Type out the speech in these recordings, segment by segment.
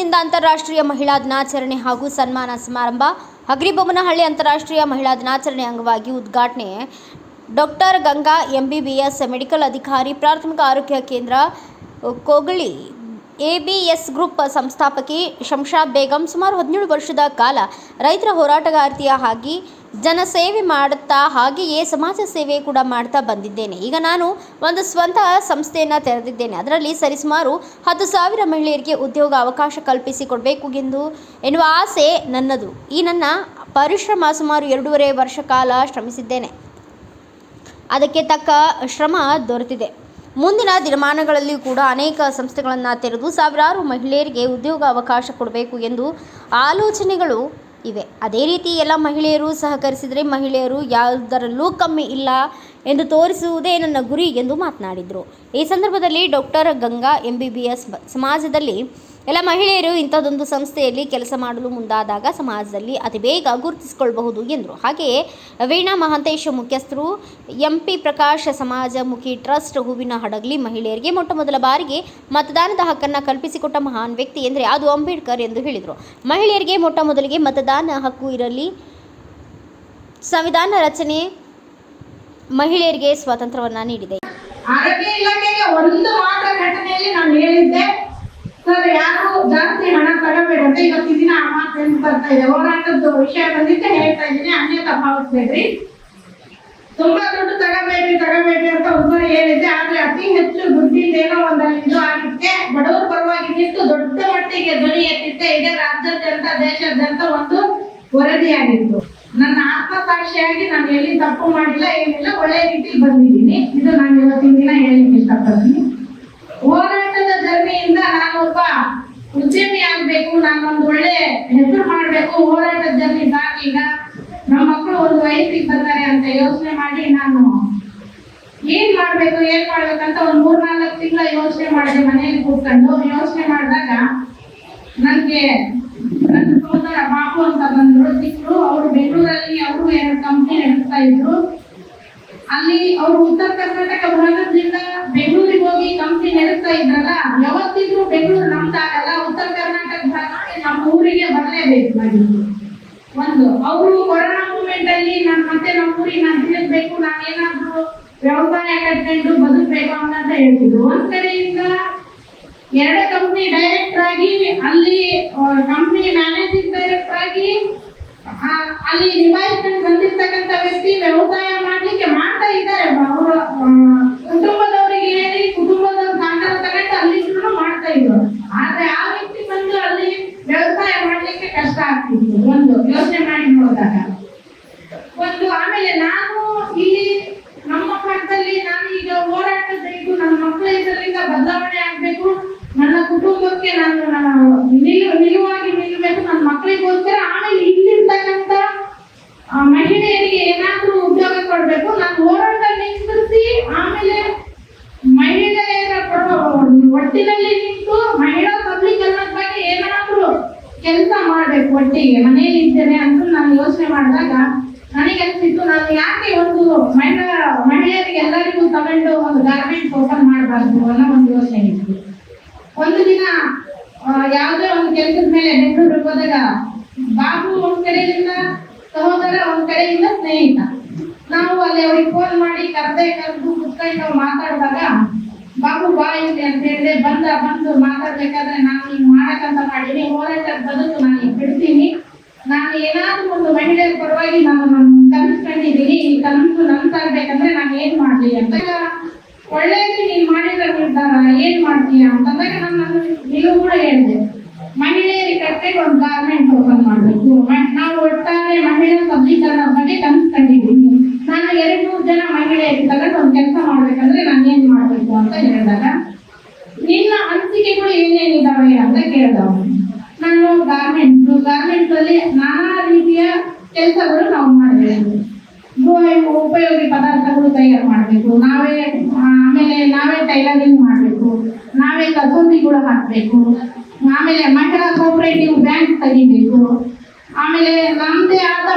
ವತಿಯಿಂದ ಅಂತಾರಾಷ್ಟ್ರೀಯ ಮಹಿಳಾ ದಿನಾಚರಣೆ ಹಾಗೂ ಸನ್ಮಾನ ಸಮಾರಂಭ ಹಗರಿಬೊಮ್ಮನಹಳ್ಳಿ ಅಂತಾರಾಷ್ಟ್ರೀಯ ಮಹಿಳಾ ದಿನಾಚರಣೆ ಅಂಗವಾಗಿ ಉದ್ಘಾಟನೆ. ಡಾಕ್ಟರ್ ಗಂಗಾ ಎಂಬಿಬಿಎಸ್ ಮೆಡಿಕಲ್ ಅಧಿಕಾರಿ, ಪ್ರಾಥಮಿಕ ಆರೋಗ್ಯ ಕೇಂದ್ರ, ಕೋಗಳಿ. ಎಬಿಎಸ್ ಗ್ರೂಪ್ ಸಂಸ್ಥಾಪಕಿ ಶಂಷಾದ್ ಬೇಗಂ. ಸುಮಾರು 17 ವರ್ಷದ ಕಾಲ ರೈತರ ಹೋರಾಟಗಾರ್ತಿಯಾಗಿ ಜನಸೇವೆ ಮಾಡುತ್ತಾ ಹಾಗೆಯೇ ಸಮಾಜ ಸೇವೆ ಕೂಡ ಮಾಡ್ತಾ ಬಂದಿದ್ದೇನೆ. ಈಗ ನಾನು ಒಂದು ಸ್ವಂತ ಸಂಸ್ಥೆಯನ್ನು ತೆರೆದಿದ್ದೇನೆ. ಅದರಲ್ಲಿ ಸರಿಸುಮಾರು 10,000 ಮಹಿಳೆಯರಿಗೆ ಉದ್ಯೋಗ ಅವಕಾಶ ಕಲ್ಪಿಸಿಕೊಡಬೇಕು ಎನ್ನುವ ಆಸೆ ನನ್ನದು. ಈ ನನ್ನ ಪರಿಶ್ರಮ ಸುಮಾರು 2.5 ವರ್ಷ ಕಾಲ ಶ್ರಮಿಸಿದ್ದೇನೆ. ಅದಕ್ಕೆ ತಕ್ಕ ಶ್ರಮ ದೊರೆತಿದೆ. ಮುಂದಿನ ದಿನಮಾನಗಳಲ್ಲಿಯೂ ಕೂಡ ಅನೇಕ ಸಂಸ್ಥೆಗಳನ್ನು ತೆರೆದು ಸಾವಿರಾರು ಮಹಿಳೆಯರಿಗೆ ಉದ್ಯೋಗ ಅವಕಾಶ ಕೊಡಬೇಕು ಎಂದು ಆಲೋಚನೆಗಳು ಇವೆ. ಅದೇ ರೀತಿ ಎಲ್ಲ ಮಹಿಳೆಯರು ಸಹಕರಿಸಿದರೆ ಮಹಿಳೆಯರು ಯಾವುದರಲ್ಲೂ ಕಮ್ಮಿ ಇಲ್ಲ ಎಂದು ತೋರಿಸುವುದೇ ನನ್ನ ಗುರಿ ಎಂದು ಮಾತನಾಡಿದರು. ಈ ಸಂದರ್ಭದಲ್ಲಿ ಡಾಕ್ಟರ್ ಗಂಗಾ ಎಂಬಿಬಿಎಸ್ ಸಮಾಜದಲ್ಲಿ ಎಲ್ಲ ಮಹಿಳೆಯರು ಇಂಥದ್ದೊಂದು ಸಂಸ್ಥೆಯಲ್ಲಿ ಕೆಲಸ ಮಾಡಲು ಮುಂದಾದಾಗ ಸಮಾಜದಲ್ಲಿ ಅತಿ ಬೇಗ ಗುರುತಿಸಿಕೊಳ್ಳಬಹುದು ಎಂದರು. ಹಾಗೆಯೇ ವೀಣಾ ಮಹಾಂತೇಶ್ ಮುಖ್ಯಸ್ಥರು, ಎಂಪಿ ಪ್ರಕಾಶ್ ಸಮಾಜಮುಖಿ ಟ್ರಸ್ಟ್ ಹೂವಿನ ಹಡಗಲಿ ಮಹಿಳೆಯರಿಗೆ ಮೊಟ್ಟಮೊದಲ ಬಾರಿಗೆ ಮತದಾನದ ಹಕ್ಕನ್ನು ಕಲ್ಪಿಸಿಕೊಟ್ಟ ಮಹಾನ್ ವ್ಯಕ್ತಿ ಎಂದರೆ ಅದು ಅಂಬೇಡ್ಕರ್ ಎಂದು ಹೇಳಿದರು. ಮಹಿಳೆಯರಿಗೆ ಮೊಟ್ಟಮೊದಲಿಗೆ ಮತದಾನ ಹಕ್ಕು ಇರಲಿ, ಸಂವಿಧಾನ ರಚನೆ ಮಹಿಳೆಯರಿಗೆ ಸ್ವಾತಂತ್ರ್ಯವನ್ನು ನೀಡಿದೆ. ಆರೋಗ್ಯ ಇಲಾಖೆಗೆ ಒಂದು ಮಾತ್ರ ಘಟನೆಯಲ್ಲಿ ನಾನು ಹೇಳಿದ್ದೆ, ಸರ್ ಯಾರು ಜಾಸ್ತಿ ಹಣ ತಗೋಬೇಡ್ರಿ, ಇವತ್ತಿನ ದಿನ ಆ ಮಾತು ಎಂದು ಬರ್ತಾ ಇದೆ. ಹೋರಾಟದ ವಿಷಯ ಬಂದಿದ್ದೆ ಹೇಳ್ತಾ ಇದ್ದೀನಿ, ಅನ್ಯತಾ ಭಾವಿಸ್ಬೇಡ್ರಿ. ತುಂಬಾ ದುಡ್ಡು ತಗೋಬೇಡ್ರಿ ಅಂತ ಒಬ್ಬರು ಹೇಳಿದ್ದೆ. ಆದ್ರೆ ಅತಿ ಹೆಚ್ಚು ದುಡ್ಡಿಂದೇನೋ ಒಂದಲ್ಲಿ ಇದು ಆಗಿತ್ತೆ. ಬಡವರ ಪರವಾಗಿ ನಿಂತು ದೊಡ್ಡ ಮಟ್ಟಿಗೆ ಧ್ವನಿ ಎತ್ತಿದ್ದೆ. ಇದೇ ರಾಜ್ಯಾದ್ಯಂತ ದೇಶಾದ್ಯಂತ ಒಂದು ವರದಿಯಾಗಿತ್ತು. ನನ್ನ ಆತ್ಮಸಾಕ್ಷಿಯಾಗಿ ನಾನು ಎಲ್ಲಿ ತಪ್ಪು ಮಾಡಿಲ್ಲ, ಏನಿಲ್ಲ, ಒಳ್ಳೆ ರೀತಿಯಲ್ಲಿ ಬಂದಿದ್ದೀನಿ. ಇದು ನಾನು ಇವತ್ತಿನ ದಿನ ಹೇಳಿಕ್ಕೆ ಇಷ್ಟಪಡ್ತೀನಿ. ಹೋರಾಟದ ಜರ್ನಿಯಿಂದ ನಾನು ಒಬ್ಬ ಉದ್ಯಮಿ ಆಗ್ಬೇಕು, ನಾನು ಒಂದು ಒಳ್ಳೆ ಹೆಸರು ಮಾಡ್ಬೇಕು. ಹೋರಾಟದ ಜರ್ನಿ ಈಗ ನಮ್ಮ ಮಕ್ಕಳು ಒಂದು ವಯಸ್ಸಿಗೆ ಬರ್ತಾರೆ ಅಂತ ಯೋಚನೆ ಮಾಡಿ ನಾನು ಏನ್ ಮಾಡ್ಬೇಕಂತ ಒಂದು 3-4 ತಿಂಗಳ ಯೋಚನೆ ಮಾಡಿದೆ. ಮನೆಯಲ್ಲಿ ಕೂತ್ಕೊಂಡು ಯೋಚನೆ ಮಾಡಿದಾಗ ನನ್ಗೆ ನನ್ನ ಸೋದರ ಬಾಬು ಅಂತ ಬಂದ್ರು, ಸಿಕ್ಕರು. ಅವರು ಬೆಂಗಳೂರಲ್ಲಿ ಅವರು 2 ಕಂಪನಿ ನಡೆಸ್ತಾ ಇದ್ರು. ಅಲ್ಲಿ ಅವರು ಉತ್ತರ ಕರ್ನಾಟಕ ಭಾಗದಿಂದ ಬೆಂಗಳೂರಿಗೆ ಹೋಗಿ ಕಂಪನಿ ನಡೆಸ್ತಾ ಇದ್ರಲ್ಲ, ಯಾವತ್ತಿದ್ರು ಬೆಂಗಳೂರು ನಮ್ದಾಗಲ್ಲ, ಉತ್ತರ ಕರ್ನಾಟಕ ಭಾಗಕ್ಕೆ ನಮ್ಮ ಊರಿಗೆ ಬರಲೇಬೇಕಾಗಿತ್ತು. ಒಂದು ಅವರು ಕೊರೋನಾ ಮೂಮೆಂಟ್ ಅಲ್ಲಿ ನಾನು ಮತ್ತೆ ನಮ್ಮ ಊರಿಗೆ ನಾನು ತಿಳಿಸ್ಬೇಕು, ನಾನೇನಾದ್ರೂ ವ್ಯವಸಾಯ ಕಟ್ಕೊಂಡು ಬದುಕಬೇಕು ಅಂತ ಹೇಳ್ತಿದ್ರು. ಒಂದ್ ಕಡೆಯಿಂದ 2 ಕಂಪನಿ ಡೈರೆಕ್ಟರ್ ಆಗಿ, ಅಲ್ಲಿ ಕಂಪನಿ ಮ್ಯಾನೇಜಿಂಗ್ ಡೈರೆಕ್ಟರ್ ಆಗಿ ಅಲ್ಲಿ ನಿಭಾಯಿಸ್ಕೊಂಡು ಬಂದಿರ್ತಕ್ಕಂಥ ವ್ಯಕ್ತಿ ವ್ಯವಸಾಯ ಮಾಡ್ಲಿಕ್ಕೆ ಮಾಡ್ತಾ ಇದ್ದಾರೆ. ಅವರ ಕುಟುಂಬದವರಿಗೆ ಹೇಳಿ ಕುಟುಂಬದವ್ರ ಸಹಕಾರ ತಗೊಂಡು ಅಲ್ಲಿ ಮಾಡ್ತಾ ಇದ್ರು. ಆದ್ರೆ ಆ ವ್ಯಕ್ತಿ ಬಂದು ಅಲ್ಲಿ ವ್ಯವಸಾಯ ಮಾಡ್ಲಿಕ್ಕೆ ಕಷ್ಟ ಆಗ್ತಿತ್ತು. ಒಂದು ಯೋಚನೆ ಮಾಡಿ ನೋಡಿದಾಗ ಆಮೇಲೆ ನಾನು ಇಲ್ಲಿ ನಮ್ಮ ಭಾಗದಲ್ಲಿ ನಾನು ಈಗ ಹೋರಾಟದ ಇದು ನನ್ನ ಮಕ್ಕಳ ಇದರಿಂದ ಬದಲಾವಣೆ ಆಗ್ಬೇಕು, ನನ್ನ ಕುಟುಂಬಕ್ಕೆ ನಾನು ನಿಲುವಾಗಿ ನಿಲ್ಲಬೇಕು, ನನ್ನ ಮಕ್ಕಳಿಗೋಸ್ಕರ. ಆಮೇಲೆ ಇಲ್ಲಿರ್ತಕ್ಕಂಥ ಮಹಿಳೆಯರಿಗೆ ಏನಾದ್ರೂ ಉದ್ಯೋಗ ಕೊಡ್ಬೇಕು. ನಾನು ಹೋರಾಟ ನಿಲ್ಲಿಸಿ ಆಮೇಲೆ ಮಹಿಳೆಯರ ಒಟ್ಟಿನಲ್ಲಿ ನಿಂತು ಮಹಿಳಾ ಸಬಲೀಕರಣದ ಬಗ್ಗೆ ಏನಾದ್ರೂ ಕೆಲಸ ಮಾಡ್ಬೇಕು. ಒಟ್ಟಿಗೆ ಮನೆಯಲ್ಲಿ ಇದ್ದೇನೆ ಅಂತ ನಾನು ಯೋಚನೆ ಮಾಡಿದಾಗ ನನಗೆ ಅನ್ಸಿತ್ತು, ನಾನು ಯಾಕೆ ಒಂದು ಮಹಿಳೆಯರಿಗೆ ಎಲ್ಲರಿಗೂ ತಗೊಂಡು ಒಂದು ಗಾರ್ಮೆಂಟ್ಸ್ ಓಪನ್ ಮಾಡಬಾರ್ದು ಅನ್ನೋ ಒಂದು ಯೋಚನೆ ಇತ್ತು. ಒಂದು ದಿನ ಯಾವುದೇ ಒಂದು ಕೆಲಸದ ಮೇಲೆ ಬೆಂಗಳೂರಿಗೆ ಹೋದಾಗ ಬಾಬು ಒಂದ್ ಕಡೆಯಿಂದ ಸಹೋದರ, ಒಂದ್ ಕಡೆಯಿಂದ ಸ್ನೇಹಿತ, ನಾವು ಅಲ್ಲಿ ಅವ್ರಿಗೆ ಫೋನ್ ಮಾಡಿ ಕರೆದು ಕುತ್ಕೊಂಡು ಮಾತಾಡಿದಾಗ ಬಾಬು ಬಾ ಇಲ್ಲಿ ಅಂತ ಹೇಳಿದೆ. ಬಂದು ಮಾತಾಡ್ಬೇಕಾದ್ರೆ ನಾನು ಹಿಂಗ್ ಮಾಡಕ್ಕಂತ ಮಾಡೀನಿ, ಹೋರಾಟದ ಬದುಕು ನಾನು ಈಗ ಬಿಡ್ತೀನಿ, ನಾನು ಏನಾದ್ರೂ ಒಂದು ಮಹಿಳೆಯರ ಪರವಾಗಿ ನಾನು ಕಲಿಸ್ಕೊಂಡಿದ್ದೀನಿ, ಈ ಕನಸು ನನ್ಸಾಗ್ಬೇಕಂದ್ರೆ ನಾನು ಏನ್ ಮಾಡ್ಲಿ ಅಂತ. ಒಳ್ಳೇದು ನೀನ್ ಮಾಡಿದ್ರೆ ನಿರ್ಧಾರ ಏನ್ ಮಾಡ್ತೀಯ ಅಂತಂದಾಗ ನಾನು ನೀವು ಕೂಡ ಹೇಳಿದೆ, ಮಹಿಳೆಯರಿಗೆ ಕಟ್ಟೆಗೆ ಒಂದು ಗಾರ್ಮೆಂಟ್ ಓಪನ್ ಮಾಡ್ಬೇಕು. ನಾವು ಒಟ್ಟಾರೆ ಮಹಿಳಾ ಸಬಲೀಕರಣ ಬಗ್ಗೆ ಕನಸ್ಕೊಂಡಿದ್ದೀನಿ. ನಾನು 200 ಜನ ಮಹಿಳೆಯರಿಗೆ ತಗೊಂಡು ಒಂದು ಕೆಲಸ ಮಾಡ್ಬೇಕಂದ್ರೆ ನಾನು ಏನ್ ಮಾಡ್ಬೇಕು ಅಂತ ಹೇಳಿದಾಗ, ನಿನ್ನ ಅನಿಸಿಕೆಗಳು ಏನೇನಿದಾವೆ ಅಂತ ಕೇಳಿದವ. ನಾನು ಗಾರ್ಮೆಂಟ್ಸ್ ಅಲ್ಲಿ ನಾನಾ ರೀತಿಯ ಕೆಲಸಗಳು ನಾವು ಮಾಡಬೇಕು. ಉಪಯೋಗಿ ಪದಾರ್ಥಗಳು ತಯಾರು ಮಾಡಬೇಕು, ಆಮೇಲೆ ನಾವೇ ಟೈಲರಿಂಗ್ ಮಾಡಬೇಕು, ನಾವೇ ಕಸೂತಿಗಳು ಹಾಕಬೇಕು, ಆಮೇಲೆ ಮಹಿಳಾ ಕೋಆಪರೇಟಿವ್ ಬ್ಯಾಂಕ್ ತೆಗಿಬೇಕು, ಆಮೇಲೆ ನಮ್ದೇ ಆದ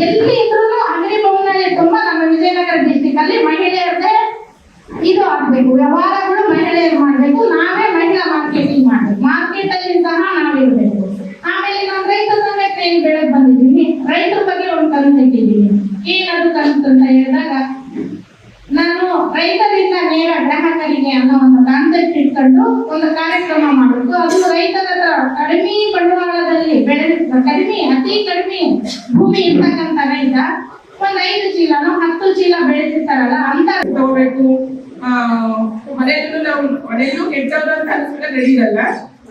ಎಲ್ಲಿ ಇದ್ರೂ ಹಗರಿಬೊಮ್ಮನಹಳ್ಳಿ ತುಂಬಾ ನಮ್ಮ ವಿಜಯನಗರ ಡಿಸ್ಟಿಕ್ ಅಲ್ಲಿ ಮಹಿಳೆಯರದೇ ಇದು ಆಗ್ಬೇಕು, ವ್ಯವಹಾರಗಳು ಮಹಿಳೆಯರು ಮಾಡ್ಬೇಕು, ನಾವೇ ಮಹಿಳಾ ಮಾರ್ಕೆಟಿಂಗ್ ಮಾಡ್ಬೇಕು. ಮಾರ್ಕೆಟ್ ಅಲ್ಲಿ ಸಹ ನಾವಿರ್ಬೇಕು. ಆಮೇಲೆ ನಾನು ರೈತ ಸಂಘಟನೆಯಲ್ಲಿ ಬೆಳೆದು ಬಂದಿದ್ದೀನಿ. ರೈತರ ಬಗ್ಗೆ ಒಂದು ಕನಸು ಇಟ್ಟಿದ್ದೀನಿ. ಏನದು ಕನಸು ಅಂತ ಹೇಳಿದಾಗ, ನಾನು ರೈತರಿಂದ ನೇರ ಗ್ರಾಹಕರಿಗೆ ಅನ್ನೋ ಒಂದು ಕಾನ್ಸೆಪ್ಟ್ ಇಟ್ಕೊಂಡು ಒಂದು ಕಾರ್ಯಕ್ರಮ ಮಾಡಬೇಕು. ಅದು ರೈತರ ಹತ್ರ ಕಡಿಮೆ ಬಂಡವಾಳದಲ್ಲಿ ಅತಿ ಕಡಿಮೆ ಭೂಮಿ ಇರ್ತಕ್ಕಂಥ ರೈತ ಒಂದು 5 ಚೀಲನೋ 10 ಚೀಲ ಬೆಳೆದಿರ್ತಾರಲ್ಲ ಅಂತ ತಗೋಬೇಕು. ಮನೆಯಲ್ಲೂ ಕೆಟ್ಟವರು ಅಂತ ಅನ್ಸ್ಕೊಂಡ್ ನಡೀರಲ್ಲ,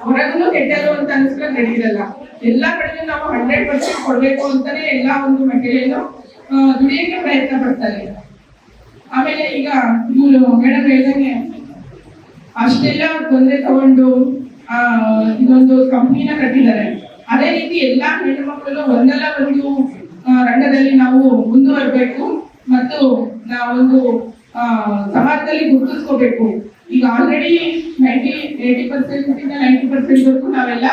ಹೊರಗೂ ಕೆಟ್ಟವರು ಅಂತ ಅನ್ಸ್ಕೊಂಡ್ ನಡೀರಲ್ಲ. ಎಲ್ಲಾ ಕಡೆ ನಾವು 100% ಕೊಡ್ಬೇಕು ಅಂತಾನೆ ಎಲ್ಲಾ ಒಂದು ಮಹಿಳೆಯನ್ನು ದುಡಿಯಕ್ಕೆ ಪ್ರಯತ್ನ ಪಡ್ತಾರೆ. ಆಮೇಲೆ ಈಗ ಇವರು ಮೇಡಮ್ ಹೇಳ್ದಂಗೆ ಅಷ್ಟೆಲ್ಲ ತೊಂದರೆ ತಗೊಂಡು ಇದೊಂದು ಕಂಪ್ನಿನ ಕಟ್ಟಿದ್ದಾರೆ. ಅದೇ ರೀತಿ ಎಲ್ಲಾ ಹೆಣ್ಣು ಮಕ್ಕಳು ಒಂದಲ್ಲ ಒಂದು ರಂಗದಲ್ಲಿ ನಾವು ಮುಂದುವರಬೇಕು ಮತ್ತು ನಾವೊಂದು ಸಮಾಜದಲ್ಲಿ ಗುರುತಿಸ್ಕೋಬೇಕು. ಈಗ ಆಲ್ರೆಡಿ 90% ನಾವೆಲ್ಲ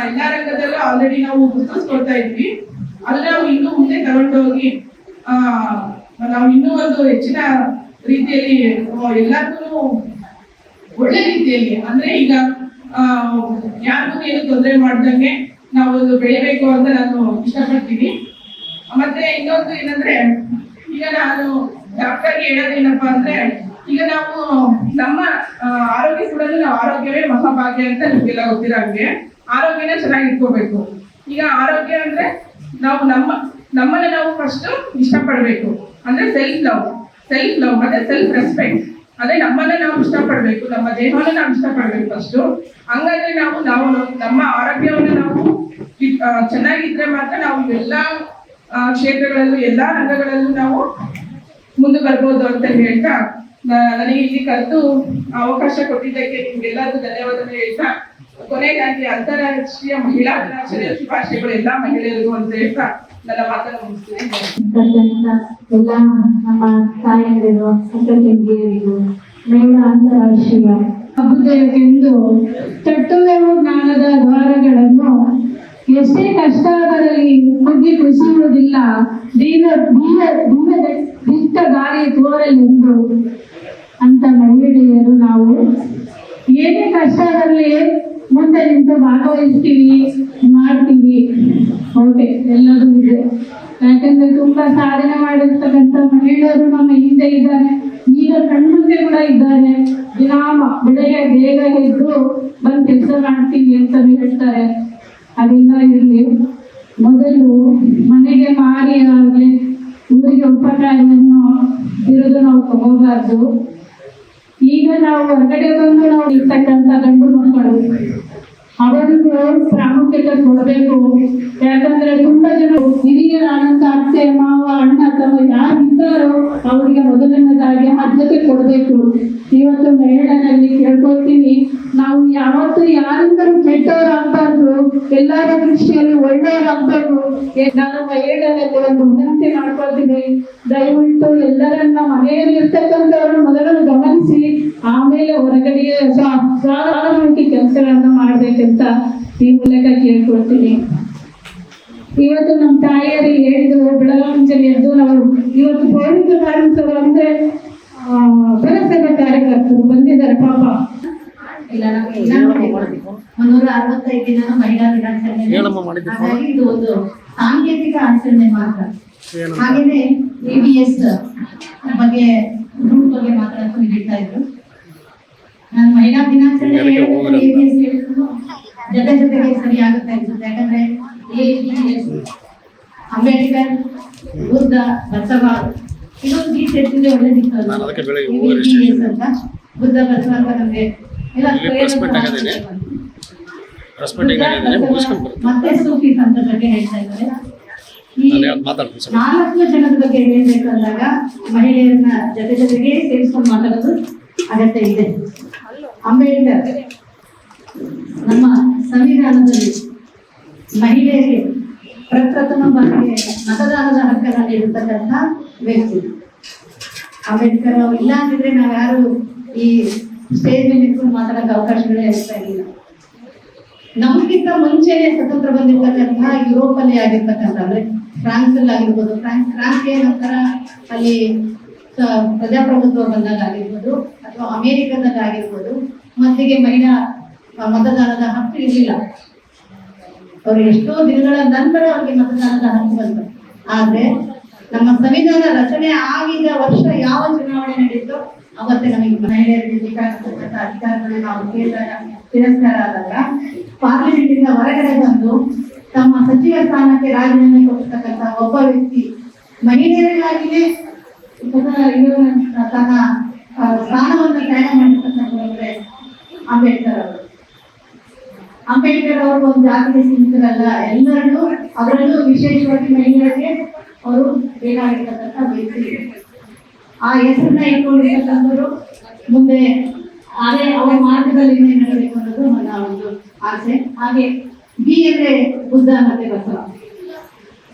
ಎಲ್ಲಾ ರಂಗದಲ್ಲೂ ಆಲ್ರೆಡಿ ನಾವು ಗುರುತಿಸ್ಕೊಳ್ತಾ ಇದ್ವಿ. ಆದ್ರೆ ನಾವು ಇನ್ನೂ ಮುಂದೆ ತಗೊಂಡೋಗಿ ನಾವು ಇನ್ನೂ ಒಂದು ಹೆಚ್ಚಿನ ರೀತಿಯಲ್ಲಿ ಎಲ್ಲರಿಗೂ ಒಳ್ಳೆ ರೀತಿಯಲ್ಲಿ, ಅಂದ್ರೆ ಈಗ ಯಾರಿಗೂ ಏನು ತೊಂದರೆ ಮಾಡ್ದಂಗೆ ನಾವು ಒಂದು ಬೆಳಿಬೇಕು ಅಂತ ನಾನು ಇಷ್ಟಪಡ್ತೀನಿ. ಮತ್ತೆ ಇನ್ನೊಂದು ಏನಂದ್ರೆ, ಈಗ ನಾನು ಡಾಕ್ಟರ್ಗೆ ಹೇಳೋದೇನಪ್ಪಾ ಅಂದ್ರೆ, ಈಗ ನಾವು ನಮ್ಮ ಆರೋಗ್ಯ ಕೂಡ ನಾವು ಆರೋಗ್ಯವೇ ಮಹಾಭಾಗ್ಯ ಅಂತ ನಿಮ್ಗೆಲ್ಲ ಗೊತ್ತಿರೋ ಹಂಗೆ ಆರೋಗ್ಯನ ಚೆನ್ನಾಗಿ ಇಟ್ಕೋಬೇಕು. ಈಗ ಆರೋಗ್ಯ ಅಂದ್ರೆ ನಾವು ನಮ್ಮನ್ನ ನಾವು ಫಸ್ಟ್ ಇಷ್ಟಪಡ್ಬೇಕು. ಅಂದ್ರೆ ಸೆಲ್ಫ್ ಲವ್ ಮತ್ತೆ ಸೆಲ್ಫ್ ರೆಸ್ಪೆಕ್ಟ್. ಅದೇ ನಮ್ಮನ್ನ ನಾವು ಇಷ್ಟಪಡ್ಬೇಕು, ನಮ್ಮ ದೇಹವನ್ನ ನಾವು ಇಷ್ಟಪಡ್ಬೇಕು ಫಸ್ಟ್. ಹಂಗಾದ್ರೆ ನಾವು ನಮ್ಮ ಆರೋಗ್ಯವನ್ನ ನಾವು ಚೆನ್ನಾಗಿದ್ರೆ ಮಾತ್ರ ನಾವು ಎಲ್ಲಾ ಕ್ಷೇತ್ರಗಳಲ್ಲೂ ಎಲ್ಲಾ ರಂಗಗಳಲ್ಲೂ ನಾವು ಮುಂದೆ ಬರ್ಬೋದು ಅಂತ ಹೇಳ್ತಾ, ನನಗೆ ಇಲ್ಲಿ ಕರೆದು ಅವಕಾಶ ಕೊಟ್ಟಿದ್ದಕ್ಕೆ ನಿಮ್ಗೆಲ್ಲರಿಗೂ ಧನ್ಯವಾದ ಹೇಳ್ತಾ, ಕೊನೆಗಾಗಿ ಅಂತಾರಾಷ್ಟ್ರೀಯ ಮಹಿಳಾ ದಿನಾಚರಣೆಯ ಶುಭಾಶಯಗಳು ಎಲ್ಲಾ ಮಹಿಳೆಯರಿಗೂ ಅಂತ ಹೇಳ್ತಾ ನನ್ನ ಮಾತನ್ನು ಮುಗಿಸ್ತೀನಿ. ಎಲ್ಲ ನಮ್ಮ ತಾಯಂದಿರು, ಅಕ್ಕಂದಿರಿಗೂ ಮಹಿಳಾ ಅಂತಾರಾಷ್ಟ್ರೀಯ ಹಬ್ಬದೆಂದು ತಟ್ಟುವೆವು ಜ್ಞಾನದ ದ್ವಾರಗಳನ್ನು. ಎಷ್ಟೇ ಕಷ್ಟ ಅದರಲ್ಲಿ ಮುಗಿ ಕುಸಿಯುವುದಿಲ್ಲ, ದಿಟ್ಟ ದಾರಿ ತೋರಲೆಂದು ಅಂತ ಮಹಿಳೆಯರು ನಾವು ಏನೇ ಕಷ್ಟದಲ್ಲಿ ಮುಂದೆ ನಿಂತು ಭಾಗವಹಿಸ್ತೀವಿ, ಮಾಡ್ತೀವಿ. ಓಕೆ, ಎಲ್ಲರೂ ಇದೆ. ಯಾಕಂದ್ರೆ ತುಂಬಾ ಸಾಧನೆ ಮಾಡಿರ್ತಕ್ಕಂಥ ಮಹಿಳೆಯರು ನಮ್ಮ ಹಿಂದೆ ಇದ್ದಾರೆ, ಈಗ ಕಣ್ಮುಂದೆ ಕೂಡ ಇದ್ದಾರೆ. ದಿನ ಬೆಳಗ್ಗೆ ಬೇಗ ಎದ್ದು ಬಂದು ಕೆಲಸ ಮಾಡ್ತೀವಿ ಅಂತ ಹೇಳ್ತಾರೆ. ಅದೆಲ್ಲ ಇರಲಿ. ಮೊದಲು ಮನೆಗೆ ಮಾರಿ ಆಗಲಿ ಊರಿಗೆ ಉಪಕಾರವನ್ನು ಇರೋದು ನಾವು ತಗೋಬಾರ್ದು. ಈಗ ನಾವು ಹೊರಗಡೆ ಬಂದು ನಾವು ಇರ್ತಕ್ಕಂಥ ಗಂಡು ಮಕ್ಕಳು ಅವರಿಗೂ ಪ್ರಾಮುಖ್ಯತೆ ಕೊಡಬೇಕು. ಯಾಕಂದ್ರೆ ತುಂಬಾ ಜನ ಹಿರಿಯರಾದಂತ ಅತ್ತೆ ಮಾವ ಅಣ್ಣ ತಮ್ಮ ಯಾರಿದ್ದಾರೋ ಅವರಿಗೆ ಮೊದಲನೇದಾಗಿ ಆದ್ಯತೆ ಕೊಡಬೇಕು. ಇವತ್ತು ಮಹಿಳೆಯರಲ್ಲಿ ಕೇಳ್ಕೊಳ್ತೀನಿ, ನಾವು ಯಾವತ್ತು ಯಾರಿಂದಲೂ ಕೆಟ್ಟವರಾಗಬಾರ್ದು, ಎಲ್ಲರ ದೃಷ್ಟಿಯಲ್ಲಿ ಒಳ್ಳೆಯವರಾಗಬೇಕು. ನಾನು ಮಹಿಳೆಯರಲ್ಲಿ ಒಂದು ವಿನಂತಿ ಮಾಡ್ಕೊಳ್ತೀನಿ, ದಯವಿಟ್ಟು ಎಲ್ಲರನ್ನ ಮನೆಯಲ್ಲಿ ಇರ್ತಕ್ಕಂಥವ್ರು ಮೊದಲು ಗಮನಿಸಿ ಆಮೇಲೆ ಹೊರಗಡೆ ಸ್ವಾವಲಂಬಿ ಕೆಲಸಗಳನ್ನ ಮಾಡ್ಬೇಕಂತ ಈ ಮೂಲಕ ಕೇಳ್ಕೊಳ್ತೀನಿ. ಇವತ್ತು ನಮ್ಮ ತಾಯಿಯರು ಹೇಳಿದ್ರು, ಬೆಳಗಾವಿ ಎದ್ದು ನಾವು ಇವತ್ತು ಪೌರಿಕ ಕಾರ್ಮಿಕರು ಅಂದ್ರೆ ಪರಸ್ಪರ ಕಾರ್ಯಕರ್ತರು ಬಂದಿದ್ದಾರೆ ಪಾಪ. ಇಲ್ಲ, ನಮಗೆ 365 ದಿನ ಮಹಿಳಾ ದಿನಾಚರಣೆ, ಹಾಗಾಗಿ ಇದು ಒಂದು ಸಾಂಕೇತಿಕ ಆಚರಣೆ ಮಾತ್ರ. ಹಾಗೇನೆ ABS ಬಗ್ಗೆ ಗ್ರೂಪ್ ಬಗ್ಗೆ ಮಾತಾಡ್ಕೊಂಡು ಹೇಳ್ತಾ ಇದ್ರು. ನಾನು ಮಹಿಳಾ ದಿನಾಚರಣೆ ABS ಹೇಳಿದ್ರು ಜೊತೆಗೆ ಸರಿ ಆಗುತ್ತೆ ಅನ್ಸುತ್ತೆ. ಯಾಕಂದ್ರೆ ABS ಅಂಬೇಡ್ಕರ್, ಬುದ್ಧ, ಬಸವ ಇದೊಂದು ಈ ಸೇರ್ಸಿದ್ರೆ ಒಳ್ಳೇದಿತ್ತು ಅಂತ. ಬುದ್ಧ ಬಸವ ಅಂತ ನಮ್ಗೆ ಮತ್ತೆ ಸೂಫಿ ಸಂತ ಬಗ್ಗೆ ಹೇಳ್ತಾ ಇದ್ದಾರೆ. ಈ 4 ಜನದ ಬಗ್ಗೆ ಹೇಳ್ಬೇಕಂದಾಗ ಮಹಿಳೆಯರನ್ನ ಜೊತೆಗೆ ಸೇರಿಸ್ಕೊಂಡು ಮಾತಾಡೋದು ಅಗತ್ಯ ಇದೆ. ಅಂಬೇಡ್ಕರ್ ನಮ್ಮ ಸಂವಿಧಾನದಲ್ಲಿ ಮಹಿಳೆಯರಿಗೆ ಪ್ರಪ್ರಥಮ ಬಾರಿಗೆ ಮತದಾನದ ಹಕ್ಕನ್ನು ನೀಡಿರ್ತಕ್ಕಂಥ ವ್ಯಕ್ತಿ ಅಂಬೇಡ್ಕರ್. ಅವರು ಇಲ್ಲ ಅಂತಿದ್ರೆ ನಾವು ಯಾರು ಈ ಸ್ಟೇಜ್ ಮೇಲೆ ನಿಂತ್ಕೊಂಡು ಮಾತಾಡೋಕೆ ಅವಕಾಶಗಳೇ ಇರ್ತಾ ಇರಲಿಲ್ಲ. ನಮಗಿಂತ ಮುಂಚೆನೆ ಸ್ವತಂತ್ರ ಬಂದಿರ್ತಕ್ಕಂಥ ಯುರೋಪ್ ಅಲ್ಲಿ ಆಗಿರ್ತಕ್ಕಂಥ ಅಂದ್ರೆ ಫ್ರಾನ್ಸ್ ಅಲ್ಲಿ ಆಗಿರ್ಬೋದು, ಕ್ರಾಂತಿಯ ನಂತರ ಅಲ್ಲಿ ಪ್ರಜಾಪ್ರಭುತ್ವ ಬಂದಾಗ ಆಗಿರ್ಬೋದು, ಅಥವಾ ಅಮೆರಿಕದಲ್ಲಿ ಆಗಿರ್ಬೋದು, ಮೊದಲಿಗೆ ಮಹಿಳಾ ಮತದಾನದ ಹಕ್ಕು ಇರಲಿಲ್ಲ. ಅವರು ಎಷ್ಟೋ ದಿನಗಳ ನಂತರ ಅವರಿಗೆ ಮತದಾನದ ಹಕ್ಕು ಬಂತು. ಆದ್ರೆ ನಮ್ಮ ಸಂವಿಧಾನ ರಚನೆ ಆಗಿದ್ದ ವರ್ಷ ಯಾವ ಚುನಾವಣೆ ನಡೀತು ಅವತ್ತೇ ನಮಗೆ ಮಹಿಳೆಯರಿಗೆ ಬೇಕಾಗಿರ್ತಕ್ಕಂಥ ಅಧಿಕಾರಗಳು ನಾವು ಕೇಳಿದಾಗ ತಿರಸ್ಕಾರ ಆದಾಗ ಪಾರ್ಲಿಮೆಂಟಿಂದ ಹೊರಗಡೆ ಬಂದು ತಮ್ಮ ಸಚಿವ ಸ್ಥಾನಕ್ಕೆ ರಾಜೀನಾಮೆ ಕೊಟ್ಟಿರ್ತಕ್ಕಂಥ ಒಬ್ಬ ವ್ಯಕ್ತಿ ಮಹಿಳೆಯರಿಗಾಗಿಯೇ ತನ್ನ ಸ್ಥಾನವನ್ನು ತ್ಯಾಗ ಮಾಡಿರ್ತಕ್ಕಂಥವ್ರೆ ಅಂಬೇಡ್ಕರ್ ಅವರು. ಅಂಬೇಡ್ಕರ್ ಅವರು ಒಂದು ಜಾತಿಗೆ ಸೀಮಿತರಲ್ಲ, ಎಲ್ಲರನ್ನೂ ಅದರಲ್ಲೂ ವಿಶೇಷವಾಗಿ ಮಹಿಳೆಯರಿಗೆ ಅವರು ಬೇಕಾಗಿರ್ತಕ್ಕಂಥ ವ್ಯಕ್ತಿ. ಆ ಹೆಸರನ್ನ ಇಟ್ಕೊಂಡಿರ್ತಕ್ಕಂಥವ್ರು ಮುಂದೆ ಅದೇ ಅವರ ಮಾರ್ಗದಲ್ಲಿ ನಡೆಯಬೇಕು ಅನ್ನೋದು ನನ್ನ ಒಂದು ಆಸೆ. ಹಾಗೆ ಬಿ ಅಂದ್ರೆ ಬುದ್ಧ ಮತ್ತೆ ಬಸವ.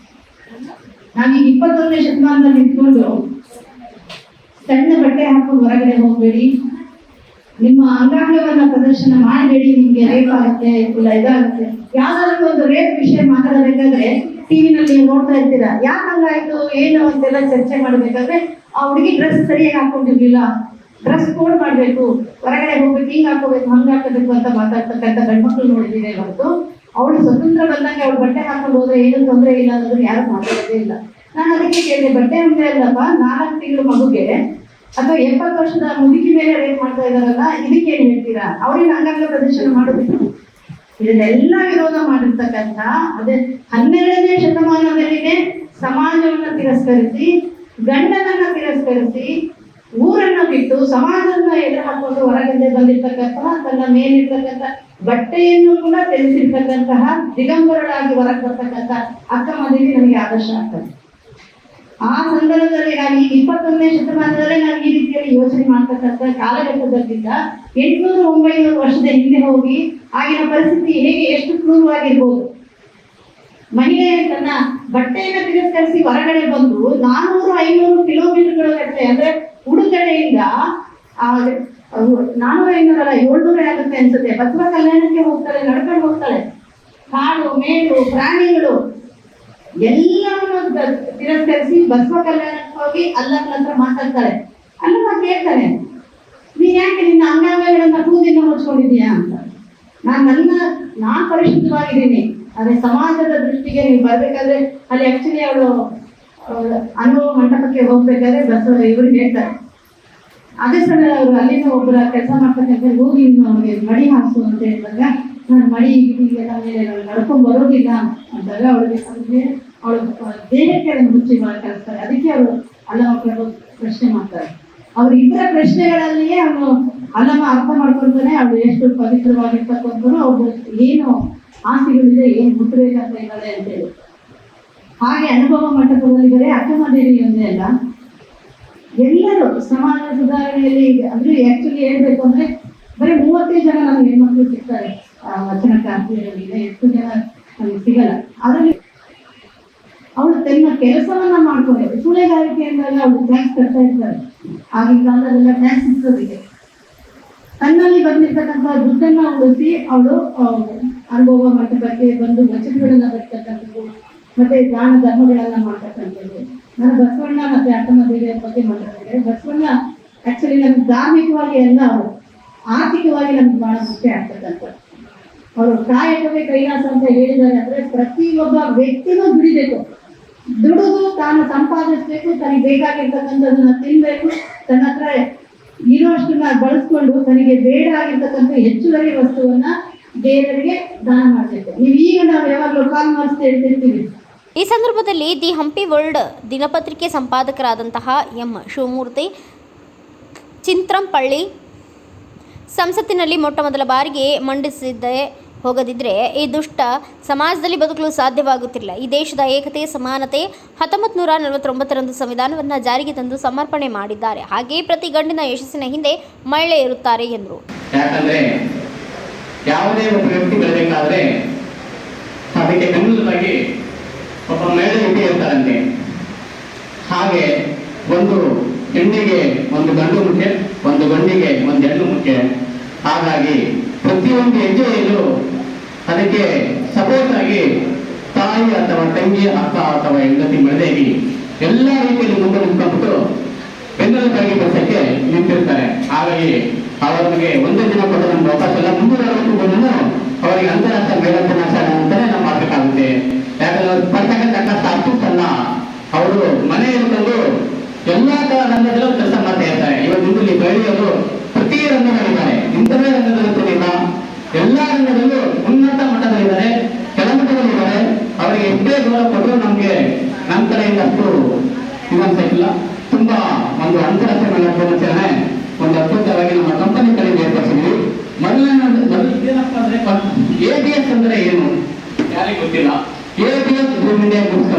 ನಾವೀಗ 21ನೇ ಶತಮಾನದಲ್ಲಿ ನಿಂತ್ಕೊಂಡು ಸಣ್ಣ ಬಟ್ಟೆ ಹಾಕೊಂಡು ಹೊರಗಡೆ ಹೋಗ್ಬೇಡಿ, ನಿಮ್ಮ ಅಂಗಾಂಗವನ್ನ ಪ್ರದರ್ಶನ ಮಾಡಬೇಡಿ, ನಿಮ್ಗೆ ರೇಪ್ ಆಗುತ್ತೆ ಇಲ್ಲ ಇದಾಗುತ್ತೆ. ಯಾವ್ದಾದ್ರು ಒಂದು ರೇಪ್ ವಿಷಯ ಮಾತಾಡಬೇಕಾದ್ರೆ ಟಿವಿನಲ್ಲಿ ನೋಡ್ತಾ ಇರ್ತೀರಾ, ಯಾಕೆ ಹಂಗಾಯ್ತು ಏನು ಅಂತೆಲ್ಲ ಚರ್ಚೆ ಮಾಡ್ಬೇಕಾದ್ರೆ ಆ ಹುಡುಗಿ ಡ್ರೆಸ್ ಸರಿಯಾಗಿ ಹಾಕೊಂಡಿರ್ಲಿಲ್ಲ, ಡ್ರೆಸ್ ಕೋಡ್ ಮಾಡ್ಬೇಕು, ಹೊರಗಡೆ ಹೋಗ್ಬೇಕು, ಹಿಂಗ್ ಹಾಕೋಬೇಕು, ಹಂಗ ಹಾಕಬೇಕು ಅಂತ ಮಾತಾಡ್ತಕ್ಕಂಥ ಗಂಡ್ಮಕ್ಳು ನೋಡಿದೀನಿ ಹೊರತು ಅವಳು ಸ್ವತಂತ್ರ ಬಂದಂಗೆ ಅವಳು ಬಟ್ಟೆ ಹಾಕೊಂಡು ಹೋದ್ರೆ ಏನು ತೊಂದರೆ ಇಲ್ಲ ಅನ್ನೋದು ಯಾರು ಮಾತಾಡೋದೇ ಇಲ್ಲ. ನಾನು ಅದಕ್ಕೆ ಕೇಳಿದೆ, ಬಟ್ಟೆ ಅಂತ ಅಲ್ಲಪ್ಪ 4 ತಿಂಗಳು ಮಗುಗೆ ಅಥವಾ 70 ವರ್ಷದ ಮುದುಕಿ ಮೇಲೆ ರೇಟ್ ಮಾಡ್ತಾ ಇದಾರಲ್ಲ, ಇದಕ್ಕೇನು ಹೇಳ್ತೀರಾ? ಅವ್ರಿಗೆ ಅಂಗಾಂಗ ಪ್ರದರ್ಶನ ಮಾಡೋದಿಲ್ಲ. ಇದನ್ನೆಲ್ಲ ವಿರೋಧ ಮಾಡಿರ್ತಕ್ಕಂಥ ಅದೇ 12ನೇ ಶತಮಾನದಲ್ಲಿನೇ ಸಮಾಜವನ್ನ ತಿರಸ್ಕರಿಸಿ, ಗಂಡನನ್ನ ತಿರಸ್ಕರಿಸಿ, ಊರನ್ನ ಬಿಟ್ಟು ಸಮಾಜವನ್ನ ಎದುರು ಹಾಕೊಂಡು ಹೊರಗಡೆ ಬಂದಿರ್ತಕ್ಕಂತಹ ತನ್ನ ಮೇಲಿರ್ತಕ್ಕಂಥ ಬಟ್ಟೆಯನ್ನು ಕೂಡ ತೆಗೆಸಿರ್ತಕ್ಕಂತಹ ದಿಗಂಬರಳಾಗಿ ಹೊರಗೆ ಬರ್ತಕ್ಕಂಥ ಅಕ್ಕ ಮದುವೆ ನಮಗೆ ಆದರ್ಶ ಆಗ್ತದೆ. ಆ ಸಂದರ್ಭದಲ್ಲಿ ನಾವು ಈ 21ನೇ ಶತಮಾನದಲ್ಲೇ ನಾವು ಈ ರೀತಿಯಲ್ಲಿ ಯೋಚನೆ ಮಾಡ್ತಕ್ಕಂಥ ಕಾಲಘಟ್ಟದಲ್ಲಿದ್ದ 800-900 ವರ್ಷದ ಹಿಂದೆ ಹೋಗಿ ಆಗಿನ ಪರಿಸ್ಥಿತಿ ಹೇಗೆ ಎಷ್ಟು ಕ್ರೂರವಾಗಿರ್ಬೋದು. ಮಹಿಳೆ ತನ್ನ ಬಟ್ಟೆಯನ್ನು ತಿರಸ್ಕರಿಸಿ ಹೊರಗಡೆ ಬಂದು 400-500 ಕಿಲೋಮೀಟರ್ಗಳ ಗಟ್ಟಲೆ ಅಂದ್ರೆ ಉಡುಗಡೆಯಿಂದ 400-500 ಅಲ್ಲ 700 ಆಗುತ್ತೆ ಅನ್ಸುತ್ತೆ, ಬಸವ ಕಲ್ಯಾಣಕ್ಕೆ ಹೋಗ್ತಾಳೆ, ನಡ್ಕೊಂಡು ಹೋಗ್ತಾಳೆ. ಕಾಡು ಮೇಡು ಪ್ರಾಣಿಗಳು ಎಲ್ಲವನ್ನು ತಿರಸ್ಕರಿಸಿ ಬಸವ ಕಲ್ಯಾಣಕ್ಕೆ ಹೋಗಿ ಅಲ್ಲನ ಹತ್ರ ಮಾತಾಡ್ತಾಳೆ. ಅಲ್ಲಮ್ಮ ಕೇಳ್ತಾನೆ, ನೀನ್ ಯಾಕೆ ನಿನ್ನ ಅಂಗಾಂಗಗಳನ್ನ ಕೂದಿನ ಮುಚ್ಕೊಂಡಿದೀಯಾ ಅಂತ. ನಾನು ಪರಿಶುದ್ಧವಾಗಿದ್ದೀನಿ, ಅದೇ ಸಮಾಜದ ದೃಷ್ಟಿಗೆ ನೀವು ಬರ್ಬೇಕಾದ್ರೆ ಅಲ್ಲಿ ಆಕ್ಚುಲಿ ಅವಳು ಅನುಭವ ಮಂಟಪಕ್ಕೆ ಹೋಗ್ಬೇಕಾದ್ರೆ ಬಸವ ಇವರು ಹೇಳ್ತಾರೆ, ಅದೇ ಸಲ ಅವರು ಅಲ್ಲಿನ ಒಬ್ಬರ ಕೆಲಸ ಮಾಡ್ತಕ್ಕಂಥ ಹೋಗಿ ಅವ್ರಿಗೆ ಮಡಿ ಹಾಕ್ಸು ಅಂತ ಹೇಳಿದಾಗ, ನಾನು ಮಡಿ ಹೀಗೆಲ್ಲ ಮೇಲೆ ನಡ್ಕೊಂಡ್ ಬರೋದಿಲ್ಲ ಅಂದಾಗ ಅವಳಿಗೆ ಅವಳು ದೇಹಕ್ಕೆ ಅದನ್ನು ಮುಚ್ಚಿ ಕಳಿಸ್ತಾರೆ. ಅದಕ್ಕೆ ಅವರು ಅಲ್ಲಮ್ಮ ಪ್ರಶ್ನೆ ಮಾಡ್ತಾರೆ. ಅವ್ರ ಇಬ್ಬರ ಪ್ರಶ್ನೆಗಳಲ್ಲಿಯೇ ಅವನು ಅಲ್ಲಮ್ಮ ಅರ್ಥ ಮಾಡ್ಕೊಳ್ತಾನೆ ಅವಳು ಎಷ್ಟು ಪವಿತ್ರವಾಗಿರ್ತಕ್ಕಂಥವ್ರು, ಅವ್ರು ಏನು ಆಸೆಗಳಿದೆ, ಏನು ಮುಟ್ಟಬೇಕಂತ ಇದ್ದಾರೆ ಅಂತೇಳಿ. ಹಾಗೆ ಅನುಭವ ಮಂಟಪದಲ್ಲಿ ಬರೀ ಅಕ್ಕಮದೇವಿ ಒಂದೇ ಅಲ್ಲ, ಎಲ್ಲರೂ ಸಮಾಜ ಸುಧಾರಣೆಯಲ್ಲಿ ಅಂದ್ರೆ ಆಕ್ಚುಲಿ ಹೇಳ್ಬೇಕು ಅಂದ್ರೆ ಬರೀ 35 ಜನ ನಮ್ಗೆ ಹೆಣ್ಮಕ್ಳು ಸಿಗ್ತಾರೆ ವಚನಕಾರ್ತಿಯರಲ್ಲಿ, ಎಷ್ಟು ಜನ ನಮ್ಗೆ ಸಿಗಲ್ಲ. ಅದರಲ್ಲಿ ಅವಳು ತನ್ನ ಕೆಲಸವನ್ನ ಮಾಡ್ಕೊಂಡು ಸುಳೆಗಾರಿಕೆ ಅಂದಾಗ ಅವಳು ಟ್ಯಾಕ್ಸ್ ಕಟ್ತಾ ಇರ್ತಾರೆ. ಆಗಿನ ಕಾಲದಲ್ಲೆಲ್ಲ ಟ್ಯಾಕ್ಸ್ ಇರ್ತದಿದೆ. ತನ್ನಲ್ಲಿ ಬಂದಿರ್ತಕ್ಕಂಥ ದುಡ್ಡನ್ನ ಉಳಿಸಿ ಅವಳು ಅನುಭವ ಮಂಟಪಕ್ಕೆ ಬಂದು ವಚನಗಳನ್ನ ಬರ್ತಕ್ಕಂಥದ್ದು, ಮತ್ತೆ ದಾನ ಧರ್ಮಗಳನ್ನ ಮಾಡ್ತಕ್ಕಂಥದ್ದು. ನಾನು ಬಸವಣ್ಣ ಮತ್ತೆ ಅಕ್ಕಮದೇವಿಯ ಬಗ್ಗೆ ಮಾತಾಡ್ತಿದ್ದೆ. ಬಸವಣ್ಣ ಆಕ್ಚುಲಿ ನಮ್ಗೆ ಧಾರ್ಮಿಕವಾಗಿ ಎಲ್ಲ ಅವರು ಆರ್ಥಿಕವಾಗಿ ನಮ್ಗೆ ಬಹಳ ಮುಖ್ಯ ಆಗ್ತಕ್ಕಂಥ. ಅವರು ಕಾಯಕವೇ ಕೈಲಾಸ ಅಂತ ಹೇಳಿದ್ದಾರೆ. ಅಂದ್ರೆ ಪ್ರತಿಯೊಬ್ಬ ವ್ಯಕ್ತಿನೂ ದುಡಿಬೇಕು, ದುಡಿದು ತಾನು ಸಂಪಾದಿಸ್ಬೇಕು, ತನಗೆ ಬೇಕಾಗಿರ್ತಕ್ಕಂಥದನ್ನ ತಿನ್ಬೇಕು, ತನ್ನ ಹತ್ರ ಇರುವಷ್ಟನ್ನ ಬಳಸ್ಕೊಂಡು ತನಗೆ ಬೇಡ ಆಗಿರ್ತಕ್ಕಂಥ ಹೆಚ್ಚುವರಿ ವಸ್ತುವನ್ನ ಬೇರೆಯವರಿಗೆ ದಾನ ಮಾಡಬೇಕು. ಈಗ ನಾವು ಯಾವಾಗಲೂ ಕಾಲ್ ಮಾಡಿಸ್ತಾ ಹೇಳ್ತಿರ್ತೀವಿ. ಈ ಸಂದರ್ಭದಲ್ಲಿ ದಿ ಹಂಪಿ ವರ್ಲ್ಡ್ ದಿನಪತ್ರಿಕೆ ಸಂಪಾದಕರಾದಂತಹ ಎಂ ಶಿವಮೂರ್ತಿ ಚಿಂತ್ರಂಪಳ್ಳಿ ಸಂಸತ್ತಿನಲ್ಲಿ ಮೊಟ್ಟಮೊದಲ ಬಾರಿಗೆ ಮಂಡಿಸಿದ್ದೇ ಹೋಗದಿದ್ದರೆ ಈ ದುಷ್ಟ ಸಮಾಜದಲ್ಲಿ ಬದುಕಲು ಸಾಧ್ಯವಾಗುತ್ತಿಲ್ಲ. ಈ ದೇಶದ ಏಕತೆ ಸಮಾನತೆ 1949ರಂದು ಸಂವಿಧಾನವನ್ನು ಜಾರಿಗೆ ತಂದು ಸಮರ್ಪಣೆ ಮಾಡಿದ್ದಾರೆ. ಹಾಗೆಯೇ ಪ್ರತಿ ಗಂಡಿನ ಯಶಸ್ಸಿನ ಹಿಂದೆ ಮಹಿಳೆ ಇರುತ್ತಾರೆ ಎಂದರು. ಯಾಕಂದ್ರೆ ಯಾವುದೇ ಒಬ್ಬ ವ್ಯಕ್ತಿ ಬೆಳಬೇಕಾದ್ರೆ ಅದಕ್ಕೆ ಬೆನ್ನೆಲುಬಾಗಿ ಒಬ್ಬ ಮಹಿಳೆ ಇದ್ದೇ ಇರ್ತಾರಂತೆ. ಹಾಗೆ ಒಂದು ಹೆಣ್ಣಿಗೆ ಒಂದು ಗಂಡು ಮುಖ್ಯ, ಒಂದು ಗಂಡಿಗೆ ಒಂದು ಹೆಣ್ಣು ಮುಖ್ಯ. ಹಾಗಾಗಿ ಪ್ರತಿಯೊಂದು ಹೆಜ್ಜೆಯಲ್ಲೂ ಅದಕ್ಕೆ ಸಪೋರ್ಟ್ ಆಗಿ ತಾಯಿ ಅಥವಾ ತಂಗಿ, ಅಕ್ಕ ಅಥವಾ ಹೆಂಡತಿ ಮನೆಯಾಗಿ ಎಲ್ಲ ರೀತಿಯಲ್ಲಿ ಮುಂದೆ ನಿಂತ್ಕೊಂಡ್ಬಿಟ್ಟು ಬೆನ್ನೆಲುಬಾಗಿ ಕೆಲಸಕ್ಕೆ ನಿಂತಿರ್ತಾರೆ. ಹಾಗಾಗಿ ಅವರಿಗೆ ಒಂದು ದಿನ ಕೊಟ್ಟು ನಮ್ಗೆ ಅವಕಾಶ ಇಲ್ಲ. 360 ಅವರಿಗೆ ಅಂತಾರಾಷ್ಟ್ರೀಯ ಮಹಿಳಾ ದಿನಾಚರಣೆ ಅಂತಾನೆ ನಾವು ಮಾಡಬೇಕಾಗುತ್ತೆ. ಯಾಕಂದ್ರೆ ಅವ್ರು ಪಡ್ತಕ್ಕಂಥ ಕಷ್ಟ ಅಷ್ಟಲ್ಲ, ಅವರು ಮನೆ ಇಟ್ಕೊಂಡು ಎಲ್ಲಾ ರಂಗದಲ್ಲೂ ಕೆಲಸ ಮಾಡ್ತಾ ಇರ್ತಾರೆ. ಇವತ್ತು ಇಲ್ಲಿ ಮಹಿಳೆಯರು ಪ್ರತಿ ರಂಗದಲ್ಲಿದ್ದಾರೆ, ಇಂಥವೇ ರಂಗದಲ್ಲಿಲ್ಲ, ಎಲ್ಲಾ ರಂಗದಲ್ಲೂ ಉನ್ನತ ಮಟ್ಟದಲ್ಲಿದ್ದಾರೆ, ಕೆಳಮಟ್ಟದಲ್ಲಿದ್ದಾರೆ. ಅವರಿಗೆ ಎಷ್ಟೇ ಗೌರವ ಕೊಟ್ಟರು ನಮ್ಗೆ ನಮ್ಮ ಕಡೆಯಿಂದ ಅಷ್ಟು ಇಲ್ಲ. ತುಂಬಾ ಒಂದು ಅಂತಾರಾಷ್ಟ್ರೀಯ ಮಹಿಳಾ ದಿನಾಚರಣೆ ಒಂದು ಅದ್ಭುತವಾಗಿ ನಮ್ಮ ಕಂಪನಿ ಕಡೆಯಿಂದ ಏರ್ಪಡಿಸಿದ್ವಿ. ಏನಪ್ಪ ಅಂದ್ರೆ ABS ಅಂದ್ರೆ ಏನು ಯಾರಿಗೂ ಗೊತ್ತಿಲ್ಲ. ABS group India goods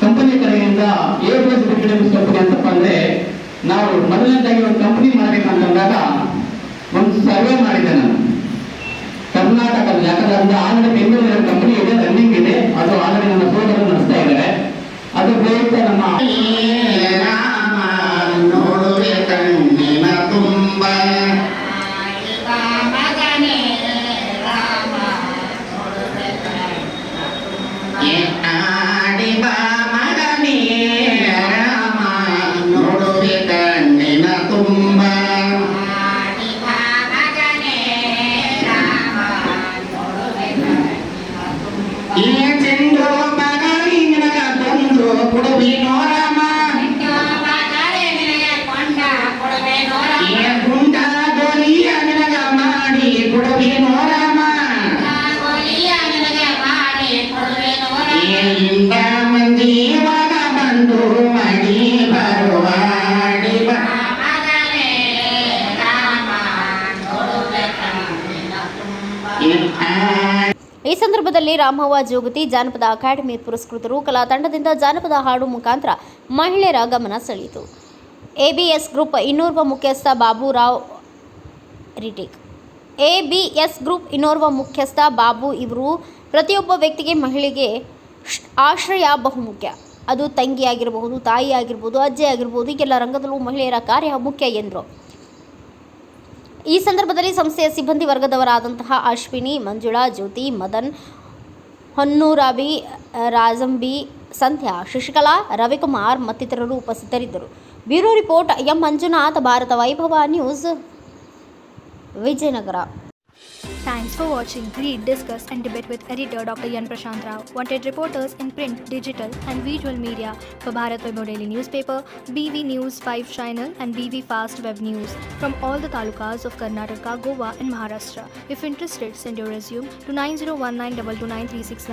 company ಕಡೆಯಿಂದ ABS group India goods company ಅಂತಪ್ಪ ಅಂದ್ರೆ, ನಾವು ಮೊದಲನೇದಾಗಿ ಒಂದು ಕಂಪನಿ ಮಾಡಬೇಕಂತಂದಾಗ ಒಂದು ಸರ್ವೆ ಮಾಡಿದೆ ನಾನು ಕರ್ನಾಟಕದ. ಯಾಕಂದ್ರೆ ಆಲ್ರೆಡಿ ಬೆಂಗಳೂರಿನ ಕಂಪನಿ ಇದೆ, ರನ್ನಿಂಗ್ ಇದೆ, ಅದು ಆಲ್ರೆಡಿ ನನ್ನ ಸೋದರರು ನಡೆಸ್ತಾ ಇದ್ದಾರೆ. ಅದು ಪ್ರಯುಕ್ತ ನಮ್ಮ ನೋಡುವೆ ಕಣ್ಣಿನ ತುಂಬ ಆಡಿ ಬಾ ಮಗನೇ ರಾಮ ನೋಡುವೆ ಕಣ್ಣಿನ ತುಂಬ ಈ ಚೆಂಡು ಮಗಳಿನ ತಂದು ಕೊಡುವೆ ನೋರಮ್ಮ ಈ ಗುಂಡ ಗೋಲಿಯ ನಿನಗ ಮಾಡಿ ಕೊಡುವೆ ನೋರಮ್ಮ ಇಂದ ಮಂದಿ ಮಗ ಬಂದು ಮಡಿ ಬರುವಾಡಿ ಬಾ ಈ ಸಂದರ್ಭದಲ್ಲಿ ರಾಮವ್ವ ಜೋಗತಿ ಜಾನಪದ ಅಕಾಡೆಮಿ ಪುರಸ್ಕೃತರು ಕಲಾ ತಂಡದಿಂದ ಜಾನಪದ ಹಾಡು ಮುಖಾಂತರ ಮಹಿಳೆಯರ ಗಮನ ಸೆಳೆಯಿತು. ABS ಗ್ರೂಪ್ ಇನ್ನೋರ್ವ ಮುಖ್ಯಸ್ಥ ಬಾಬುರಾವ್ ರಿಟೇಕ್. ABS ಗ್ರೂಪ್ ಇನ್ನೋರ್ವ ಮುಖ್ಯಸ್ಥ ಬಾಬು ಇವರು ಪ್ರತಿಯೊಬ್ಬ ವ್ಯಕ್ತಿಗೆ ಮಹಿಳೆಗೆ ಆಶ್ರಯ ಬಹುಮುಖ್ಯ. ಅದು ತಂಗಿ ಆಗಿರಬಹುದು, ತಾಯಿ ಆಗಿರ್ಬೋದು, ಅಜ್ಜಿ ಆಗಿರ್ಬೋದು, ಎಲ್ಲ ರಂಗದಲ್ಲೂ ಮಹಿಳೆಯರ ಕಾರ್ಯ ಮುಖ್ಯ ಎಂದರು. ಈ ಸಂದರ್ಭದಲ್ಲಿ ಸಂಸ್ಥೆಯ ಸಿಬ್ಬಂದಿ ವರ್ಗದವರಾದಂತಹ ಅಶ್ವಿನಿ, ಮಂಜುಳಾ, ಜ್ಯೋತಿ, ಮದನ್, ಹೊನ್ನೂರಾಬಿ, ರಾಜಂಬಿ, ಸಂಧ್ಯಾ, ಶಶಿಕಲಾ, ರವಿಕುಮಾರ್ ಮತ್ತಿತರರು ಉಪಸ್ಥಿತರಿದ್ದರು. Bureau report M Manjunath, Bharat Vaibhav news, Vijayanagara. Thanks for watching. Read, discuss and debate with editor Dr. Yan Prashant Rao. Wanted reporters in print, digital and visual media for Bharat Vaibhav Daily Newspaper, BV News 5 Channel and BV Fast Web News from all the talukas of Karnataka, Goa and Maharashtra. If interested, send your resume to 9019229369.